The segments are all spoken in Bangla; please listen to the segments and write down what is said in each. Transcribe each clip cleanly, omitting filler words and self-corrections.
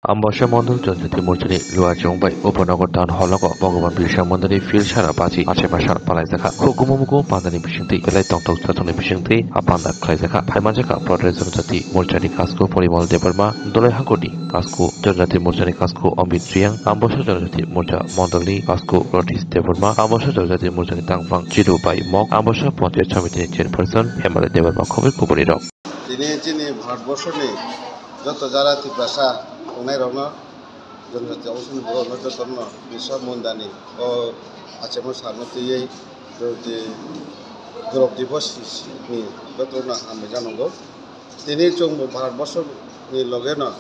Ambosha Mondul Janjati Murchani Lua Jongbai Upanagar Town Hologo Bhagavan Birsa Mundari Fil Shara Bachi Achepasha Palaizaka Khogumugo Pandani Bishingti Belai Tongtok Chatoni Bishingti Apanda Klaizaka Phaimajaka Prodre Janjati Murchani Kasko Porimal Debarma Dolai Hagodi Kasko Janjati Murchani Kasko Amit Triang Ambosha Janjati Murcha Mondali Kasko Rotis Debarma Ambosha Janjati Murchani Tangfang Chiru Bai Mok Ambosha Ponte Chamiti Chairperson Hemale Debarma Khobir Kuboriro Tini Bharatbor ni joto jarati prasa unai rona janjati awusun boro nojo torno bisa mundani o achemo sarnoti yei jodi Gorob Divos ni joto na ame janogo tini chung Bharatbor ni logeno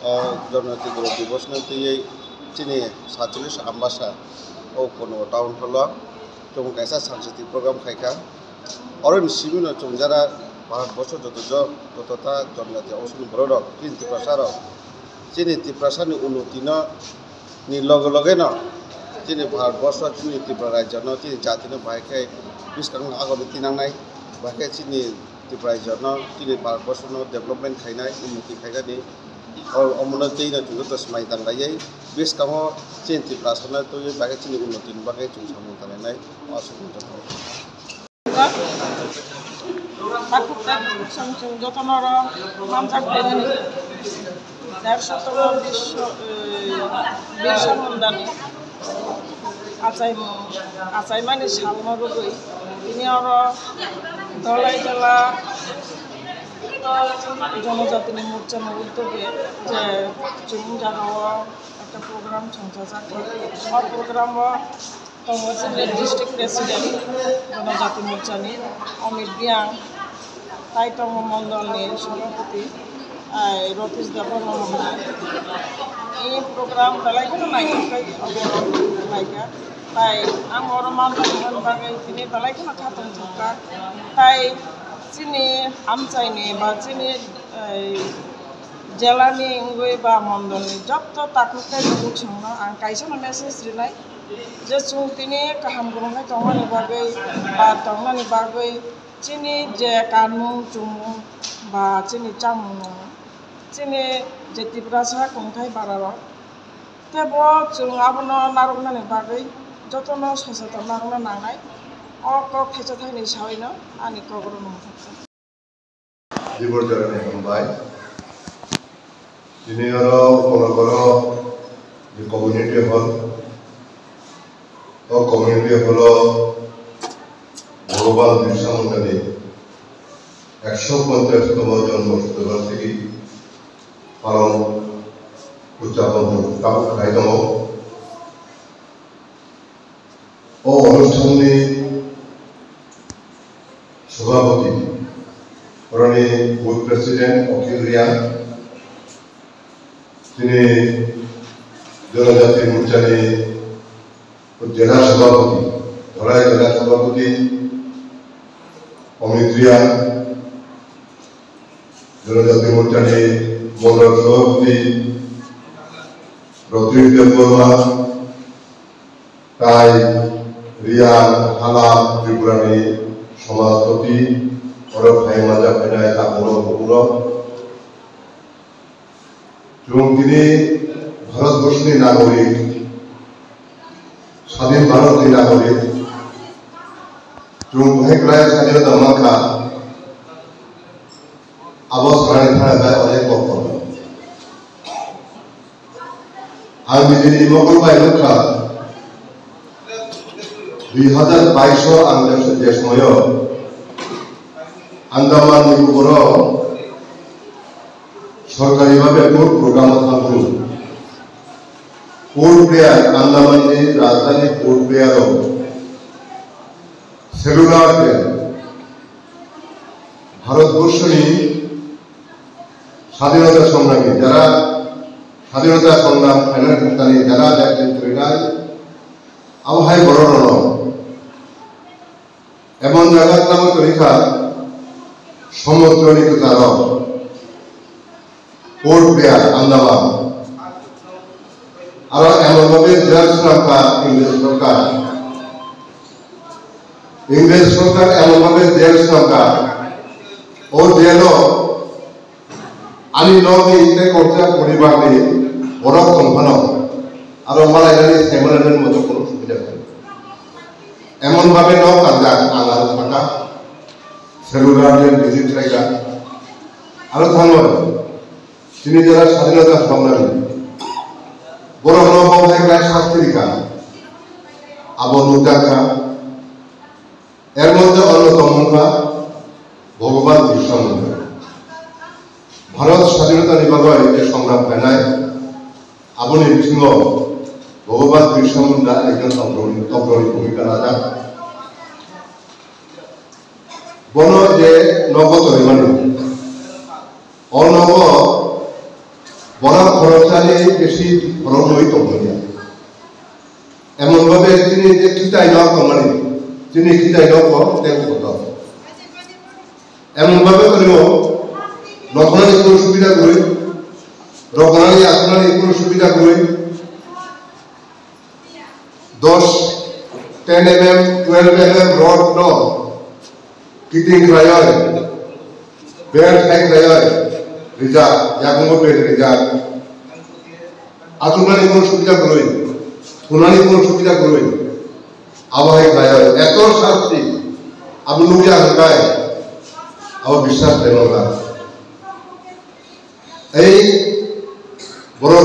o janjati Gorob Divos nanti yei tini 47 ambasa o kono town hall chung kaisa sanskriti program khaika oron sibino chung jara Bharatbor jotota janjati awusun boro kinti prasaro Chini Tiprasa ni unutino ni loge no chini Bharatbor chini Tipra Raja no chini jati no bahkai biskang agor tinang nai bahkai chini Tipra Raja no chini Bharatbor no development khainai unuti khaiga ni or omonoti na jugo to smai tang dai biskang chini Tiprasa no to bahkai chini unuti no bahkai chung samu tane nai asu Takutkan samsung jotonoro mamsak dengan dari satu bisa mendani acai manis halma rugui ini orang dolai jala জনজাতি মোর্চা উদ্যোগে যে চুমু জাগাও একটা প্রোগ্রাম সংসার আর প্রোগ্রাম ডিস্ট্রিক্ট প্রেসিডেন্ট জনজাতি মোর্চা নিয়ে অমিত বিয়াং তাইতম মন্ডল নিয়ে সভাপতি রতীশ দেববর্মা মহোদয় এই প্রোগ্রাম বেলাইখনো নায়িকা তাই আমার মানুষ বাগে তিনি বেলাইখনো খাতন থাকা তাই চিনি আমচাইনি বা চিনি জেলানি ইংগুই বা মন্ডলনি যত তাকুকাই বুকসংনো आं कायसनो मेसेज रिनाय जे जों दिनै गाहाम गुरुंनाय दंनायनि बागै बा दंनायनि बागै चिनि जे कानुन जुमुं बा चिनि चामुं चिनि जे तिब्रासा खुंथाय बाराव तेबो जों आबनो नारगनायनि बागै जतनो सचेतन नारगना नांनाय अक फेजाथायनि सावैनो आंनि कग्र नंथार Libur jalan yang baik. Ini kalau di community hall, atau community hall Bhagavan Birsa Mundari 150তম জন্মশতবার্ষিকী বার্ষিকী পালন উদযাপন করাইতম ও অনুষ্ঠানটি সভাপতি Orani Board President Okil Rian, তিনি জনজাতি মোর্চানি জেলা সভাপতি ধলাই জেলা সভাপতি অমিত রিয়ান, জনজাতি মোর্চানি মন্ডল সভাপতি রতীশ দেববর্মা, তাই রিয়ান হালাম ত্রিপুরানি সমাজপতি Orang Phaimajaka Phainai Takuno Jung তিনি ভারতবর্ষের নাগরিক স্বাধীন ভারতের নাগরিক Jung Bhaiklaya স্বাধীনতা মাখা অবস্থানে থাকা অনেক কর্তব্য আমি যদি মঙ্গলবার লেখা 2022 আন্দোলন যে সময় আন্দামান নিকোবর সরকারিভাবে পোর্ট প্রোগ্রাম থাকু পোর্ট ব্লেয়ার আন্দামানের রাজধানী পোর্ট ব্লেয়ার সেলুলার ট্রেন ভারতবর্ষের স্বাধীনতা সংগ্রামী যারা স্বাধীনতা সংগ্রাম ফাইনালি যারা নেতৃত্ব দেয় আবহাওয়ায় বড় এমন জায়গার নাম তরিকা সমুদ্র নিকটার পোর্ট ব্লেয়ার আন্দামান আর এমনভাবে জেল সরকার ইংরেজ সরকার এমনভাবে জেল সরকার ও জেল আনি নদী করছে পরিবার বরফ দংফানো আরো মালাইনারি সাইমনের মতো কোনো সুবিধা নেই এমনভাবে ন কাজা আলাদা থাকা সেলুলার ভিজিট জায়গা আরো থানবাদ তিনি যারা স্বাধীনতা সংগ্রামী বড় নবহায় শাস্ত্রীকা আবু নুদাকা এর মধ্যে অন্যতমরা ভগবান বিরসা মুন্ডা ভারত স্বাধীনতা নির্বাহে যে সংগ্রাম ফেনায় আবনি সিংহ ভগবান বিরসা মুন্ডা একজন অগ্রণী ভূমিকা রাজা বন যে নগদ মানে অনব বড় খরচালে বেশি খরচ হইত এমনভাবে তিনি যে খিতাই ন কমানি তিনি খিতাই ন এমনভাবে করিব রকনালি কোনো সুবিধা করে রকনালি আপনার কোনো সুবিধা করে 10 mm 12 mm রড ন কিটিং রায় বের সাইক রায় রিজা ইয়াকুমো বের রিজা আতুনালি কোনো সুবিধা করে সোনালি কোনো সুবিধা করে আবহাওয়া রায় এত শাস্তি আপনি লুকিয়া গায় আবার বিশ্বাস দেন না এই বড়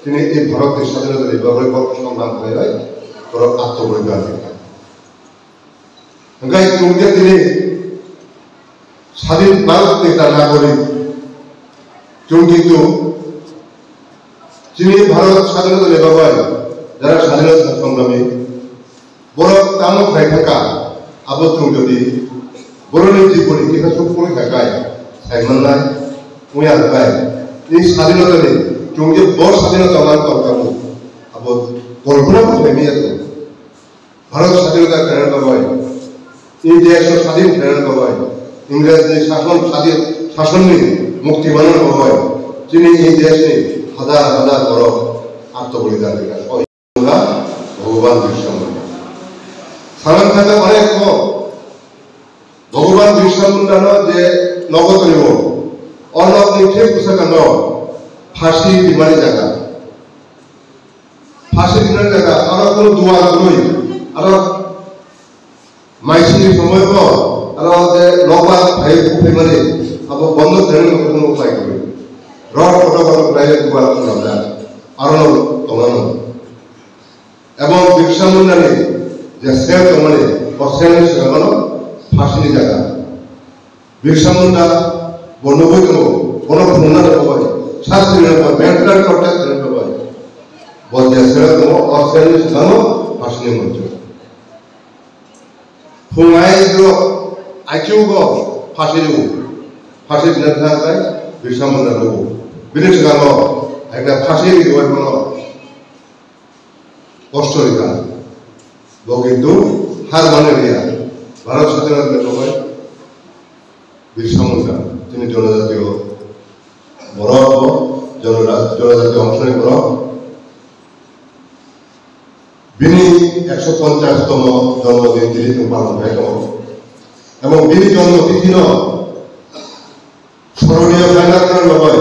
তিনি এই ভারতের স্বাধীনতা নির্বাহের সংগ্রাম করে বড় আত্মবলিদান দিলেন তিনি স্বাধীন ভারত নেতা নাগরিক কিন্তু তিনি ভারত স্বাধীনতা নির্বাহে যারা স্বাধীনতা সংগ্রামী বড় কাম খাই থাকা আবদ্ধ যদি বরণের জীবন ইতিহাস করে থাকায় সাইমান নাই উয়া থাকায় এই স্বাধীনতা নেই চুঙ্গে বড় স্বাধীনতা আমার দরকার আবো কল্পনা করে নিয়ে ভারত স্বাধীনতা ফেরার বাবাই এই দেশ স্বাধীন ফেরার বাবাই ইংরেজদের শাসন নিয়ে মুক্তি বানানোর বাবাই তিনি এই দেশে হাজার হাজার বড় আত্মবলিদান দেখা ভগবান বিরসা মুন্ডা সালাম থাকা অনেক কম ভগবান বিরসা মুন্ডা যে নগদ নিব অনক নিঠে পোশাকান ফাঁসি বিমানী জায়গা ফাঁসি বিমানী জায়গা আরো কোনো দুয়ার নই আরো মাইসিনি সময় আরো যে লবা ভাই মানে আবার বন্ধ ধরে কোনো উপায় করি রড ফটো প্রায় দুবার শোনা আরো তমানো এবং বিরসা মুন্ডা যে সে তমানে অস্ট্রেলিয়া সেখানো ফাঁসিনি জায়গা বিরসা মুন্ডা বনবই বনভূমনা দেবো শাস্ত্রী মেন্টাল টর্চার দেবো বলতে সেরকম অস্ট্রেলিয়া সেখানো ফাঁসিনি মঞ্চ ফুঙাই আইকিউ ফাঁসি দেবো ফাঁসি দিনে থাকায় বিরসা মুন্ডা দেবো বিনে সেখানো একটা ফাঁসি দেবো কোনো কষ্ট রেখা কিন্তু হার মানে রিয়া ভারত স্বাধীনতা নির্বাহে বিরসা মুন্ডা তিনি জনজাতীয় বড় জনজাতীয় অংশ নিয়ে বড় বিনি 150তম জন্মদিন তিনি পালন হয় এবং বিনি জন্মতিথি স্মরণীয় জায়গার বাবাই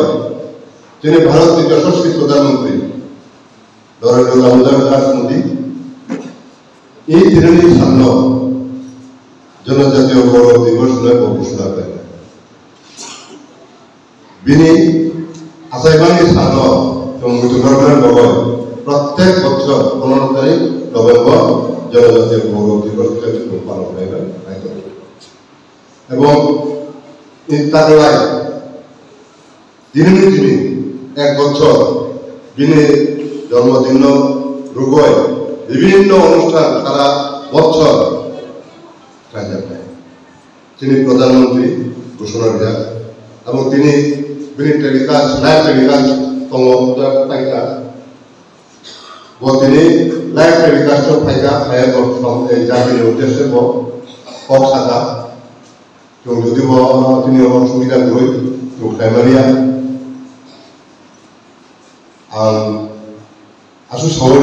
তিনি ভারতের যশস্বী প্রধানমন্ত্রী নরেন্দ্র দামোদর দাস মোদী এই দিনের সামনে জনজাতীয় গৌরব দিবস ঘোষণা করেন বিনি আসাইবানি সামনে মৃত্যুবরণের বাবাই প্রত্যেক বছর 15 তারিখ নভেম্বর জনজাতীয় গৌরব দিবস পালন করেন এবং তার দিনে দিনে এক বছর বিনে জন্মদিন রোগয় বিভিন্ন অনুষ্ঠান সারা বছর তিনি প্রধানমন্ত্রী ঘোষণা দেন এবং তিনি টেলিকাস্ট লাইভ টেলিকাস্ট তিনি লাইভ টেলিকাস্ট জাতির উদ্দেশ্যে কম থাকা যদি তিনি সুবিধা গৈ ফেমারিয়া আসু সবাই